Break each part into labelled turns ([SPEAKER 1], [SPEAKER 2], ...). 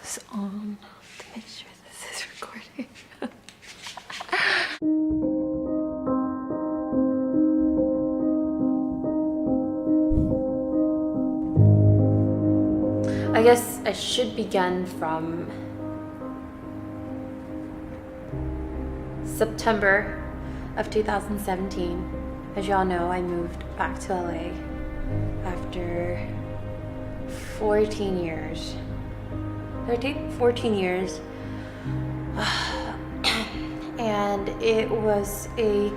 [SPEAKER 1] this on to make sure this is recording. I guess I should begin from September of 2017. As y'all know, I moved back to LA after 14 years. 14 years. And it was a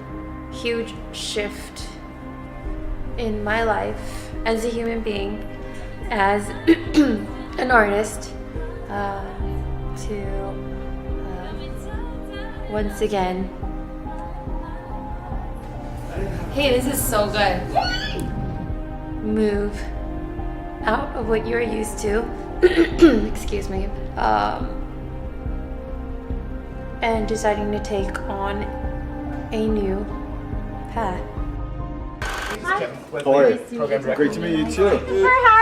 [SPEAKER 1] huge shift in my life as a human being, as an artist, to once again. Hey, this is so good. Move out of what you're used to. Excuse me. And deciding to take on a new path.
[SPEAKER 2] Great to meet you too.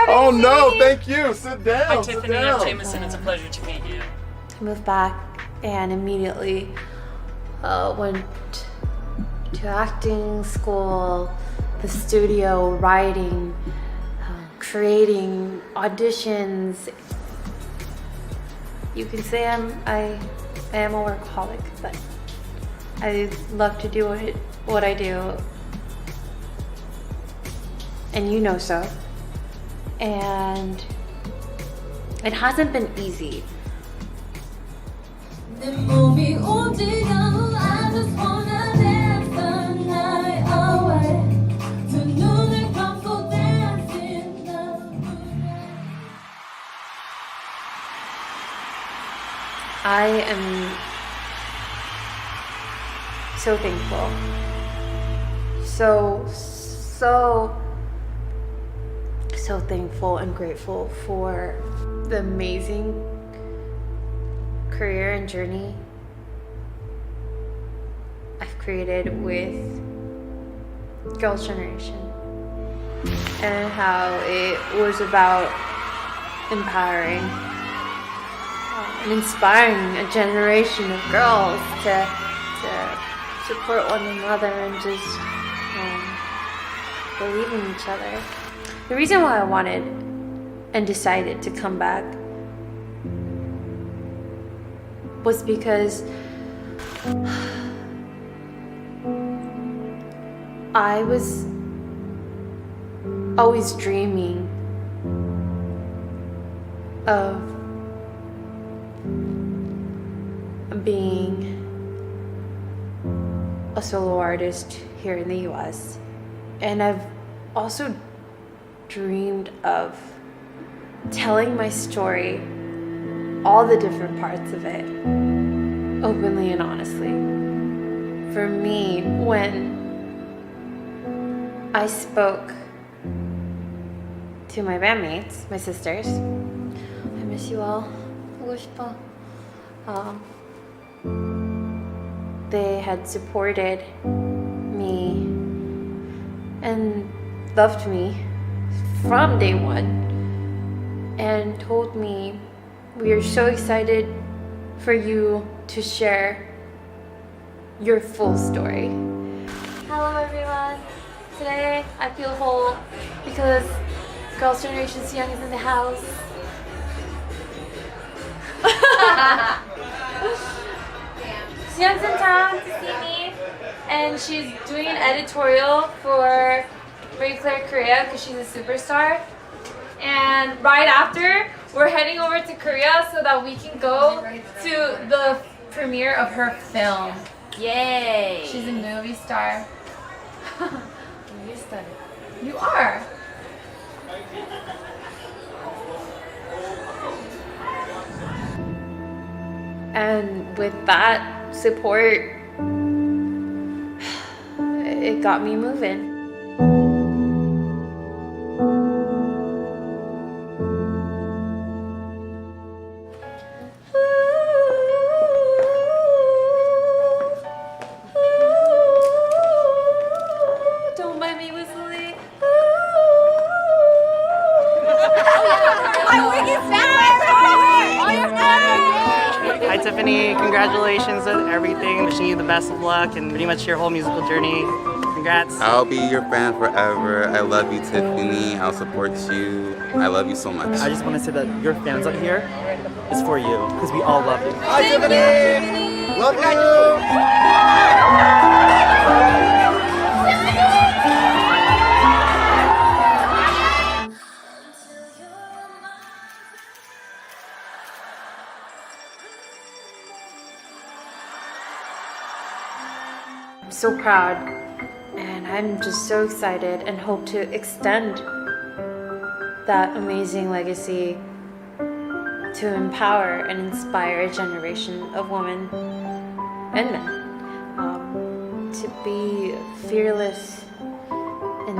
[SPEAKER 3] Oh no, thank you. Sit down.
[SPEAKER 4] Hi, Tiffany. I'm Jameson. It's a pleasure to meet you.
[SPEAKER 1] I moved back and immediately went to acting school, the studio, writing, creating auditions. You can say I am a workaholic, but I love to do what I do, and you know so. And it hasn't been easy. I am so thankful. So thankful and grateful for the amazing career and journey I've created with Girls' Generation, and how it was about empowering and inspiring a generation of girls to support one another and just believe in each other. The reason why I wanted and decided to come back was because I was always dreaming of being a solo artist here in the US, and I've also dreamed of telling my story, all the different parts of it, openly and honestly. For me, when I spoke to my bandmates, my sisters, I miss you all. 보고 싶어. They had supported me and loved me from day one and told me, we are so excited for you to share your full story. Hello everyone. Today I feel whole because Girls' Generation Young is in the house. Young's in town to see me, and she's doing an editorial for Marie Claire Korea because she's a superstar. And right after, we're heading over to Korea so that we can go to the premiere of her film.
[SPEAKER 4] Yay!
[SPEAKER 1] She's a movie star.
[SPEAKER 4] Movie star.
[SPEAKER 1] You are. And with that support, it got me moving. Don't mind me whistling.
[SPEAKER 5] My wig is back! Oh, your Tiffany. Congratulations on everything. Wishing you the best of luck and pretty much your whole musical journey. Congrats.
[SPEAKER 6] I'll be your fan forever. I love you, Tiffany. I'll support you. I love you so much.
[SPEAKER 5] I just want to say that your fans out here is for you because we all love you.
[SPEAKER 3] Hi, Tiffany. Love you.
[SPEAKER 1] I'm so proud, and I'm just so excited and hope to extend that amazing legacy to empower and inspire a generation of women and men to be fearless and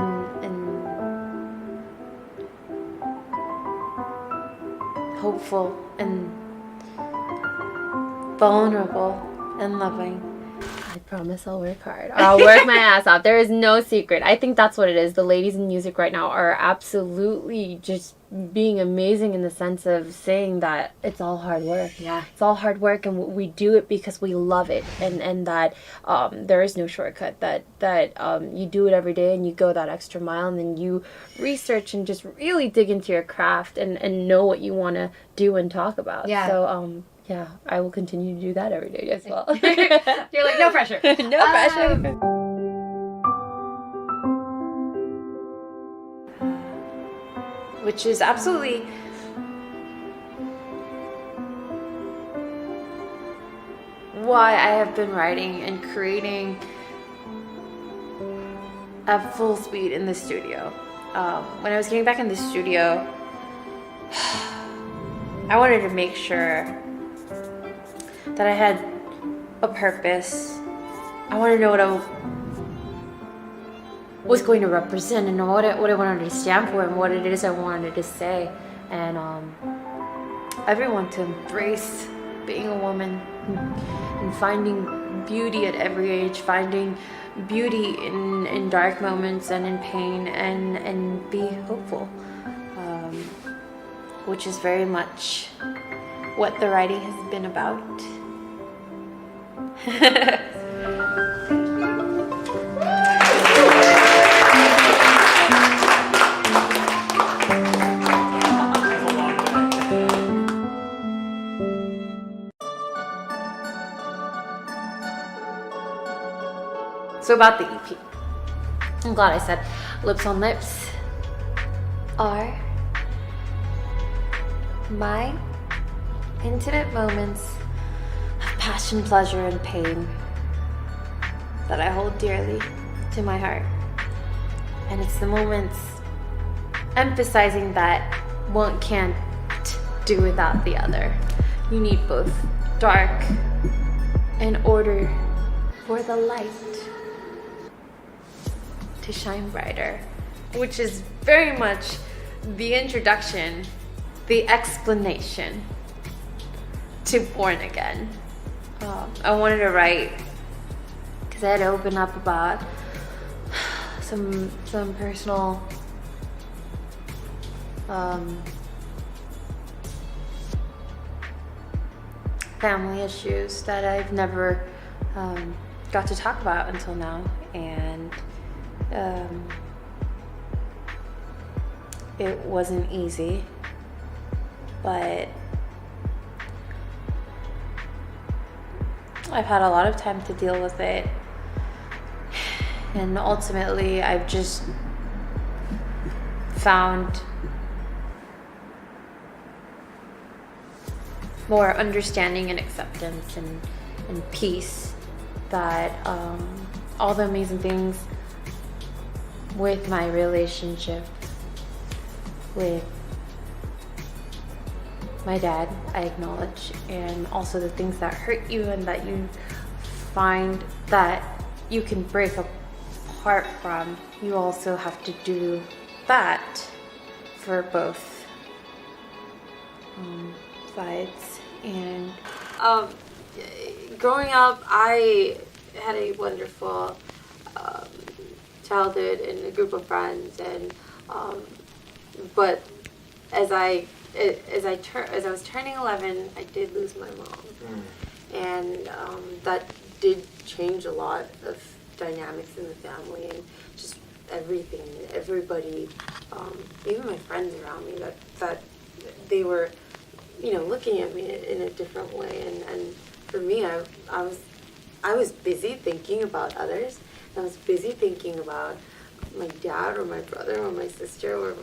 [SPEAKER 1] hopeful and vulnerable and loving.
[SPEAKER 7] I promise I'll work hard. I'll work my ass off. There is no secret. I think that's what it is. The ladies in music right now are absolutely just being amazing in the sense of saying that it's all hard work.
[SPEAKER 4] Yeah.
[SPEAKER 7] It's all hard work, and we do it because we love it, and that there is no shortcut. That you do it every day and you go that extra mile, and then you research and just really dig into your craft and know what you want to do and talk about.
[SPEAKER 4] Yeah.
[SPEAKER 7] So yeah, I will continue to do that every day as well.
[SPEAKER 4] You're like, no pressure.
[SPEAKER 7] No pressure.
[SPEAKER 1] Which is absolutely why I have been writing and creating at full speed in the studio. When I was getting back in the studio, I wanted to make sure that I had a purpose. I wanted to know what I was going to represent and what I wanted to stand for and what it is I wanted to say. And I really want to embrace being a woman and finding beauty at every age, finding beauty in dark moments and in pain, and be hopeful, which is very much what the writing has been about. So about the EP, I'm glad I said Lips on Lips are my intimate moments of passion, pleasure, and pain that I hold dearly to my heart. And it's the moments emphasizing that one can't do without the other. You need both dark in order for the light to shine brighter, which is very much the introduction, the explanation to Born Again. I wanted to write because I had to open up about some personal family issues that I've never got to talk about until now, and it wasn't easy, but I've had a lot of time to deal with it, and ultimately I've just found more understanding and acceptance and peace, that all the amazing things with my relationship with my dad, I acknowledge, and also the things that hurt you and that you find that you can break apart from, you also have to do that for both sides. And growing up, I had a wonderful childhood and a group of friends, and but as I as I was turning 11, I did lose my mom, and that did change a lot of dynamics in the family and just everything. Everybody, even my friends around me, that they were, looking at me in a different way. And for me, I was busy thinking about others. I was busy thinking about my dad or my brother or my sister or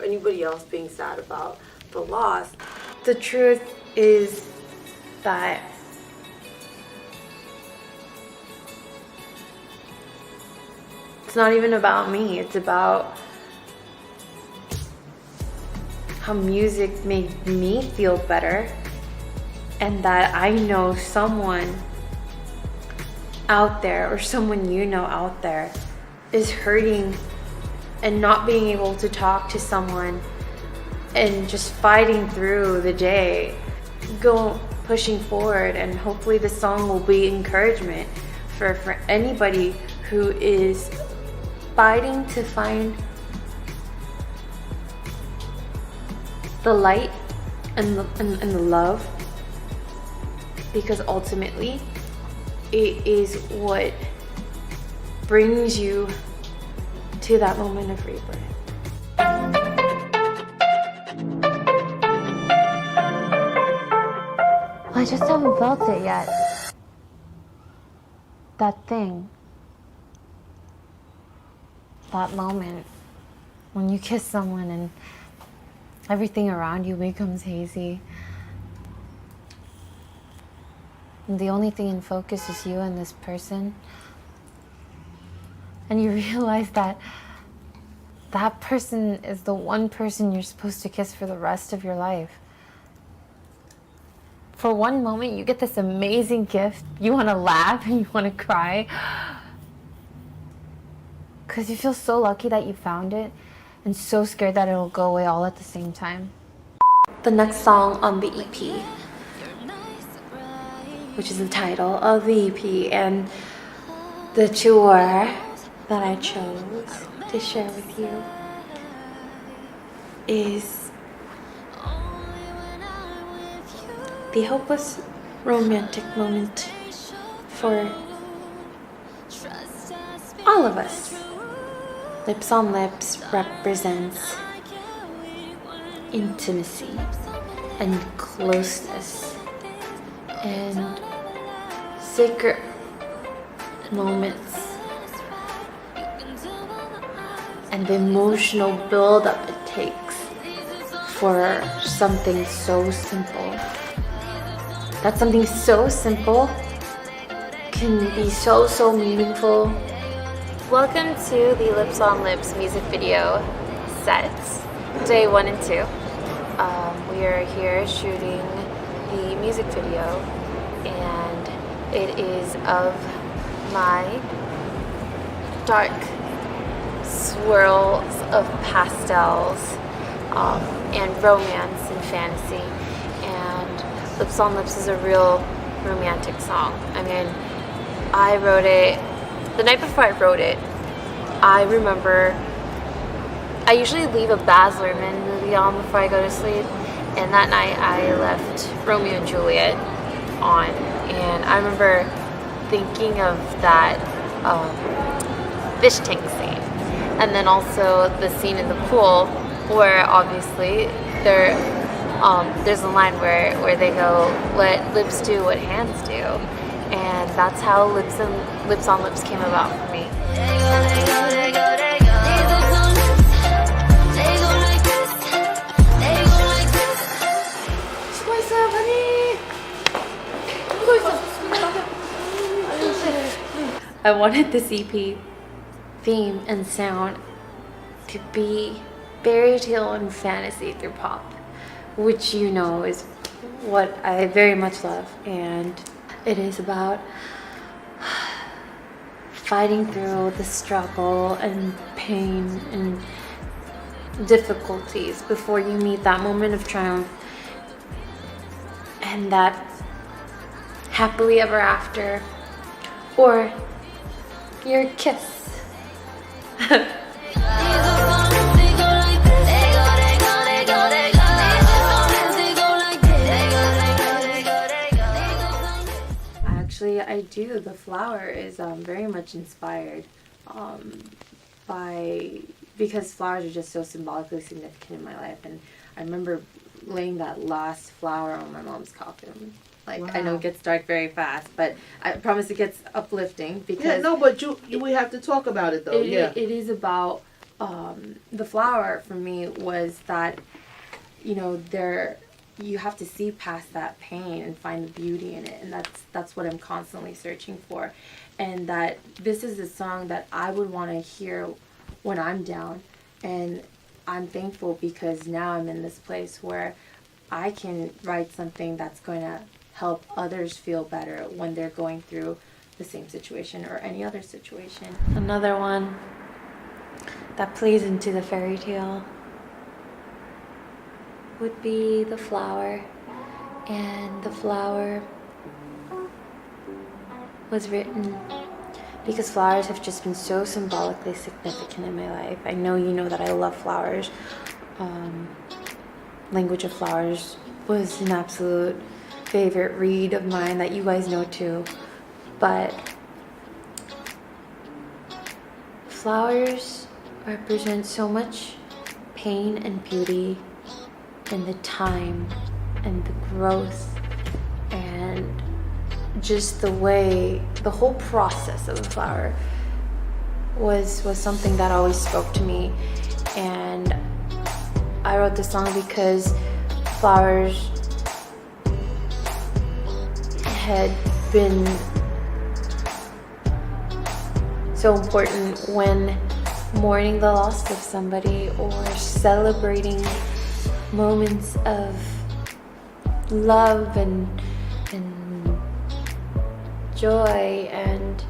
[SPEAKER 1] anybody else being sad about the loss. The truth is that it's not even about me. It's about how music made me feel better, and that I know someone out there, or someone out there, is hurting and not being able to talk to someone and just fighting through the day, pushing forward. And hopefully the song will be encouragement for anybody who is fighting to find the light and the love, because ultimately it is what brings you to that moment of rebirth. I just haven't felt it yet. That thing. That moment when you kiss someone and everything around you becomes hazy. And the only thing in focus is you and this person. And you realize that that person is the one person you're supposed to kiss for the rest of your life. For one moment, you get this amazing gift. You want to laugh and you want to cry, because you feel so lucky that you found it, and so scared that it'll go away all at the same time. The next song on the EP, which is the title of the EP, and the tour that I chose to share with you, is the hopeless romantic moment for all of us. Lips on Lips represents intimacy and closeness and sacred moments, and the emotional build-up it takes for something so simple. That something so simple can be so meaningful. Welcome to the Lips on Lips music video set, day 1 and 2. We are here shooting the music video, and it is of my dark swirls of pastels and romance and fantasy. And Lips on Lips is a real romantic song. I mean, I wrote it the night before I wrote it. I remember I usually leave a Baz Luhrmann movie on before I go to sleep, and that night I left Romeo and Juliet on, and I remember thinking of that fish tank scene, and then also the scene in the pool where obviously there's a line where they go, "Let lips do what hands do," and that's how Lips on Lips came about for me. I wanted this EP theme and sound to be fairy tale and fantasy through pop, which is what I very much love. And it is about fighting through the struggle and pain and difficulties before you meet that moment of triumph and that happily ever after, or your kiss.
[SPEAKER 7] I do. The flower is very much inspired because flowers are just so symbolically significant in my life. And I remember laying that last flower on my mom's coffin. Like, I know it gets dark very fast, but I promise it gets uplifting because
[SPEAKER 3] but we have to talk about it though.
[SPEAKER 7] it is about the flower for me was that, you know, you have to see past that pain and find the beauty in it, and that's what I'm constantly searching for. And that this is a song that I would want to hear when I'm down, and I'm thankful because now I'm in this place where I can write something that's going to help others feel better when they're going through the same situation or any other situation.
[SPEAKER 1] Another one that plays into the fairy tale would be the flower. And the flower was written because flowers have just been so symbolically significant in my life. I know you know that I love flowers. Language of Flowers was an absolute favorite read of mine that you guys know too. But flowers represent so much pain and beauty and the time and the growth and just the way, the whole process of the flower was something that always spoke to me. And I wrote this song because flowers had been so important when mourning the loss of somebody or celebrating moments of love and joy. And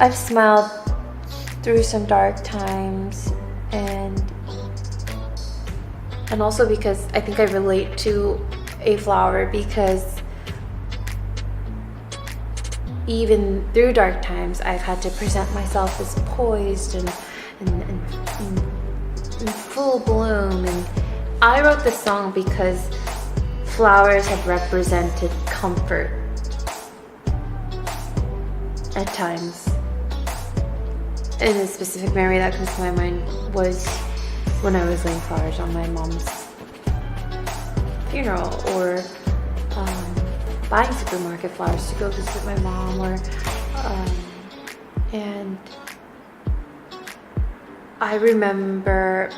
[SPEAKER 1] I've smiled through some dark times, and also because I think I relate to a flower, because even through dark times I've had to present myself as poised and in full bloom. And I wrote this song because flowers have represented comfort at times. And a specific memory that comes to my mind was when I was laying flowers on my mom's funeral, or buying supermarket flowers to go visit my mom, or and I remember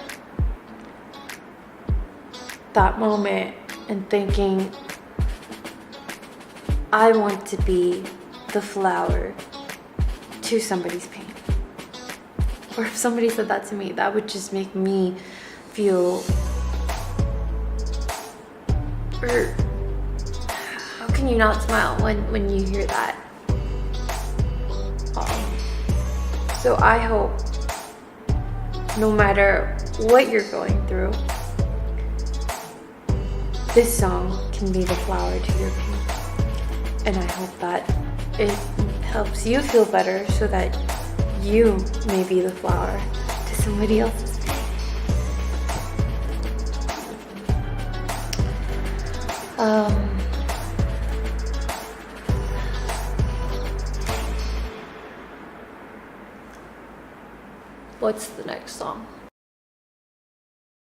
[SPEAKER 1] that moment and thinking, I want to be the flower to somebody's pain. Or if somebody said that to me, that would just make me feel, or how can you not smile when you hear that? So I hope no matter what you're going through, this song can be the flower to your pain. And I hope that it helps you feel better so that you may be the flower to somebody else's pain. What's the next song?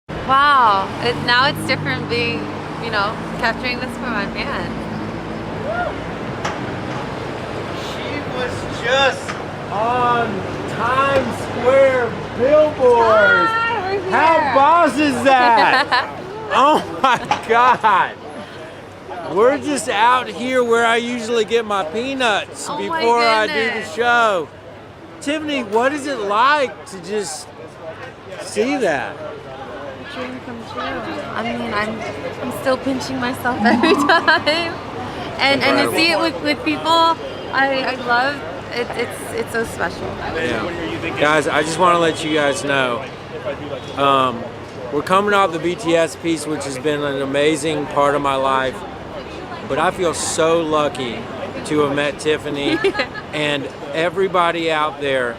[SPEAKER 8] Wow, now it's different being, capturing this for my band.
[SPEAKER 2] She was just on Times Square billboards. How boss is that? Oh my God. We're just out here where I usually get my peanuts before I do the show. Tiffany, what is it like to just see that?
[SPEAKER 8] Dream come true. I mean, I'm still pinching myself every time, and to see it with people I love. It's so special.
[SPEAKER 2] Yeah. Guys, I just want to let you guys know, we're coming off the BTS piece, which has been an amazing part of my life, but I feel so lucky to have met Tiffany. And everybody out there,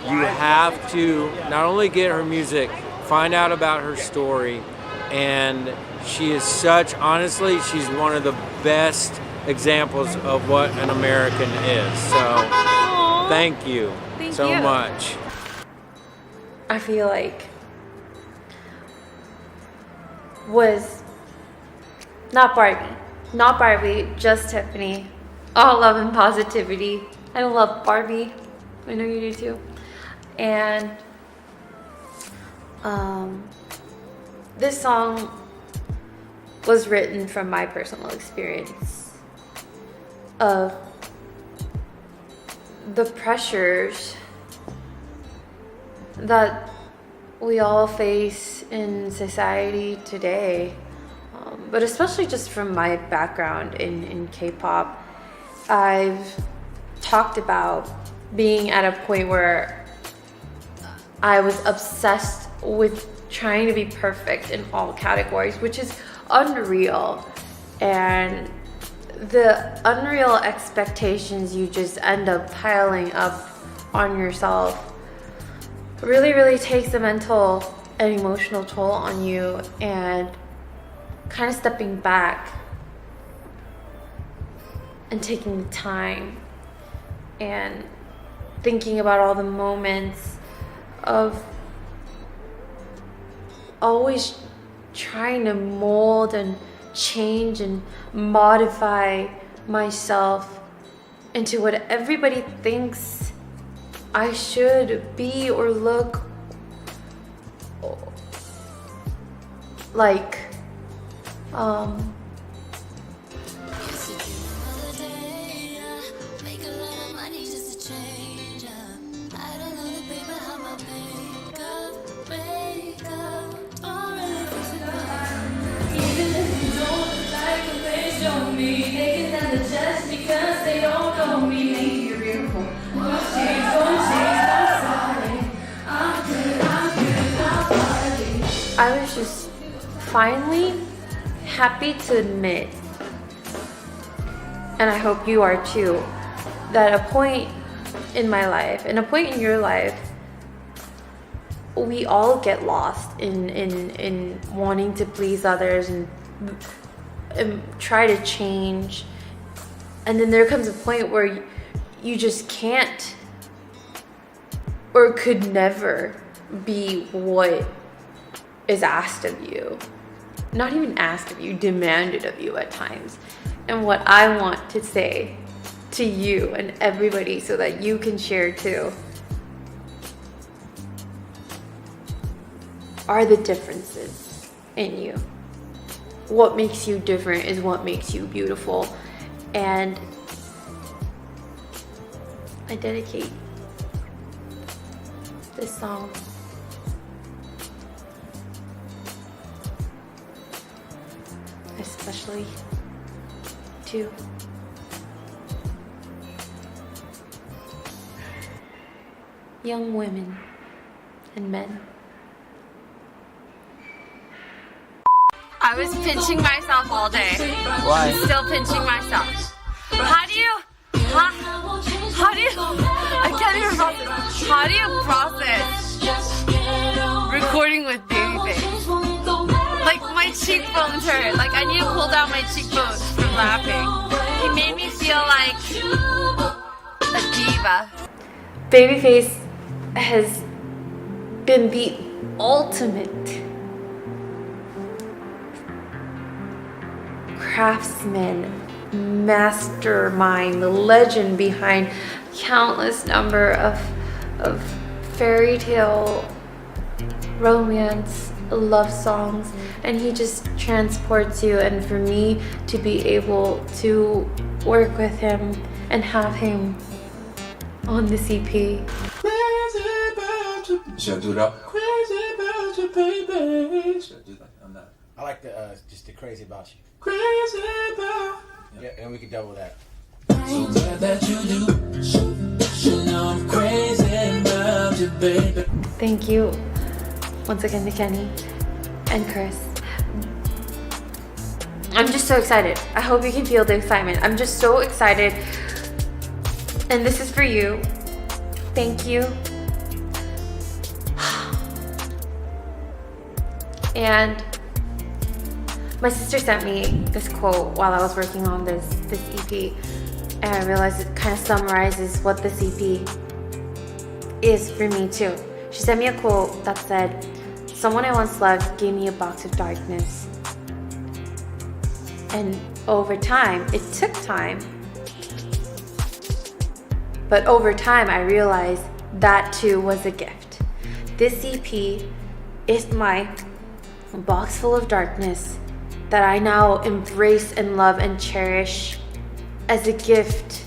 [SPEAKER 2] you have to not only get her music, find out about her story, and She is honestly, she's one of the best examples of what an American is. So thank you so much.
[SPEAKER 1] I feel like was not Barbie, just Tiffany. All love and positivity. I love Barbie. I know you do too. And this song was written from my personal experience of the pressures that we all face in society today, but especially just from my background in K-pop. I've talked about being at a point where I was obsessed with trying to be perfect in all categories, which is unreal. And the unreal expectations you just end up piling up on yourself really takes a mental and emotional toll on you. And kind of stepping back and taking the time and thinking about all the moments of always trying to mold and change and modify myself into what everybody thinks I should be or look like. I was just finally happy to admit, and I hope you are too, that a point in my life and a point in your life, we all get lost in wanting to please others and try to change. And then there comes a point where you just can't or could never be what is asked of you. Not even asked of you, demanded of you at times. And what I want to say to you and everybody so that you can share too are the differences in you. What makes you different is what makes you beautiful. And I dedicate this song especially to young women and men.
[SPEAKER 8] I was pinching myself all day.
[SPEAKER 2] Why?
[SPEAKER 8] Still pinching myself. How do you I can't even process. How do you process recording with Babyface? Like my cheekbones hurt. Like I need to pull down my cheekbones from laughing. He made me feel like a diva.
[SPEAKER 1] Babyface has been the ultimate craftsman, mastermind, the legend behind countless number of fairy tale, romance, love songs, and he just transports you. And for me to be able to work with him and have him on this EP.
[SPEAKER 9] Should I do it up? Crazy about you, baby. Should I do that? I'm not.
[SPEAKER 10] I like the just the crazy about you.
[SPEAKER 9] Crazy about.
[SPEAKER 10] Yeah, and we can double that.
[SPEAKER 9] So glad that you do. You know I'm crazy about you, baby.
[SPEAKER 1] Thank you once again to Kenny and Chris. I'm just so excited. I hope you can feel the excitement. I'm just so excited. And this is for you. Thank you. And My sister sent me this quote while I was working on this EP, and I realized it kind of summarizes what this EP is for me too. She sent me a quote that said, "Someone I once loved gave me a box of darkness." And over time, it took time, but over time I realized that too was a gift. This EP is my box full of darkness that I now embrace and love and cherish as a gift.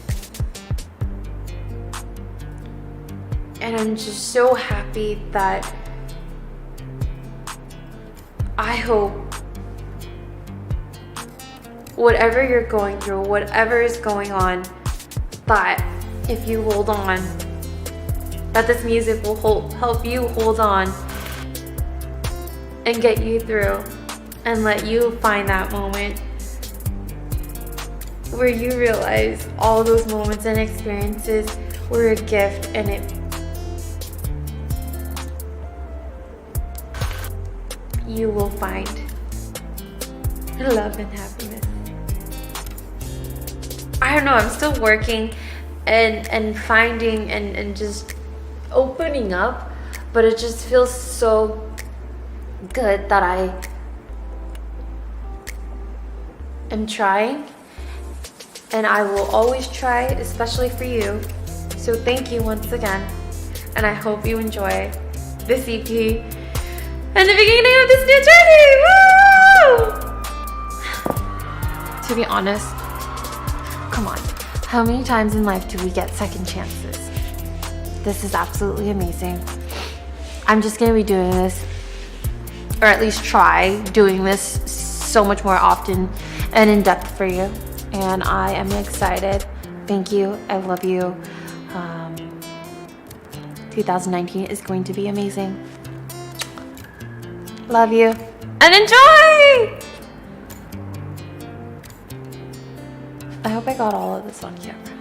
[SPEAKER 1] And I'm just so happy that I hope whatever you're going through, whatever is going on, that if you hold on, that this music will help you hold on and get you through and let you find that moment where you realize all those moments and experiences were a gift, and you will find love and happiness. I don't know, I'm still working and finding and just opening up, but it just feels so good that I am trying, and I will always try, especially for you. So thank you once again, and I hope you enjoy this EP and the beginning of this new journey. Woo! To be honest, come on, how many times in life do we get second chances? This is absolutely amazing. I'm just gonna be doing this, or at least try doing this so much more often and in depth for you. And I am excited. Thank you, I love you. 2019 is going to be amazing. Love you, and enjoy! I hope I got all of this on camera.